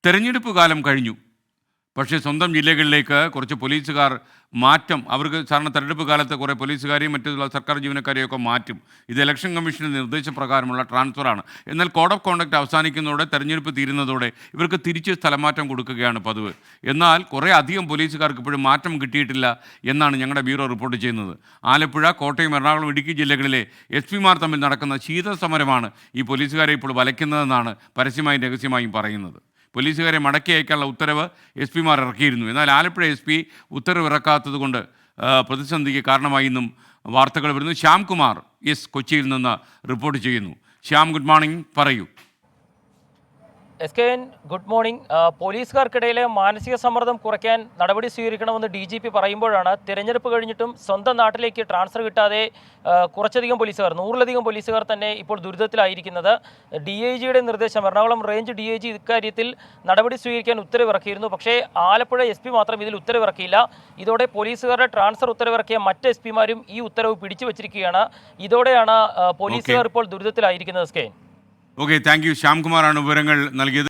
തെരഞ്ഞെടുപ്പ് കാലം കഴിഞ്ഞു. പക്ഷേ സ്വന്തം ജില്ലകളിലേക്ക് കുറച്ച് പോലീസുകാർ മാറ്റം അവർക്ക് സാധാരണ തെരഞ്ഞെടുപ്പ് കാലത്ത് കുറേ പോലീസുകാരെയും മറ്റുള്ള സർക്കാർ ജീവനക്കാരെയും ഒക്കെ മാറ്റും. ഇത് ഇലക്ഷൻ കമ്മീഷൻ്റെ നിർദ്ദേശപ്രകാരമുള്ള ട്രാൻസ്ഫറാണ്. എന്നാൽ കോഡ് ഓഫ് കോണ്ടക്ട് അവസാനിക്കുന്നതോടെ തെരഞ്ഞെടുപ്പ് തീരുന്നതോടെ ഇവർക്ക് തിരിച്ച് സ്ഥലമാറ്റം കൊടുക്കുകയാണ് പതിവ്. എന്നാൽ കുറേ അധികം പോലീസുകാർക്ക് ഇപ്പോഴും മാറ്റം കിട്ടിയിട്ടില്ല എന്നാണ് ഞങ്ങളുടെ ബ്യൂറോ റിപ്പോർട്ട് ചെയ്യുന്നത്. ആലപ്പുഴ, കോട്ടയം, എറണാകുളം, ഇടുക്കി ജില്ലകളിലെ SP-മാർ തമ്മിൽ നടക്കുന്ന ശീതസമരമാണ് ഈ പോലീസുകാരെ ഇപ്പോൾ വലയ്ക്കുന്നതെന്നാണ് പരസ്യമായും രഹസ്യമായും പറയുന്നത്. പോലീസുകാരെ മടക്കി അയക്കാനുള്ള ഉത്തരവ് SP-മാർ ഇറക്കിയിരുന്നു. എന്നാൽ ആലപ്പുഴ SP ഉത്തരവ് ഇറക്കാത്തത് കൊണ്ട് പ്രതിസന്ധിക്ക് കാരണമായി എന്നും വാർത്തകൾ വരുന്നു. ശ്യാംകുമാർ കൊച്ചിയിൽ നിന്ന് റിപ്പോർട്ട് ചെയ്യുന്നു. ശ്യാം, ഗുഡ് മോർണിംഗ്, പറയൂ. SKN, good morning. പോലീസുകാർക്കിടയിലെ മാനസിക സമ്മർദ്ദം കുറയ്ക്കാൻ നടപടി സ്വീകരിക്കണമെന്ന് DGP പറയുമ്പോഴാണ് തിരഞ്ഞെടുപ്പ് കഴിഞ്ഞിട്ടും സ്വന്തം നാട്ടിലേക്ക് ട്രാൻസ്ഫർ കിട്ടാതെ കുറച്ചധികം പോലീസുകാർ, 100-ലധികം പോലീസുകാർ തന്നെ ഇപ്പോൾ ദുരിതത്തിലായിരിക്കുന്നത്. DIGയുടെ നിർദ്ദേശം, എറണാകുളം റേഞ്ച് DIG ഇക്കാര്യത്തിൽ നടപടി സ്വീകരിക്കാൻ ഉത്തരവിറക്കിയിരുന്നു. പക്ഷേ ആലപ്പുഴ SP മാത്രം ഇതിൽ ഉത്തരവിറക്കിയില്ല. ഇതോടെ പോലീസുകാരുടെ ട്രാൻസ്ഫർ ഉത്തരവിറക്കിയ മറ്റ് SP-മാരും ഈ ഉത്തരവ് പിടിച്ചു വച്ചിരിക്കുകയാണ്. ഇതോടെയാണ് പോലീസുകാർ ഇപ്പോൾ ദുരിതത്തിലായിരിക്കുന്നത്. SKN. Okay, thank you. ശ്യാംകുമാറാണ് വിവരങ്ങൾ നൽകിയത്.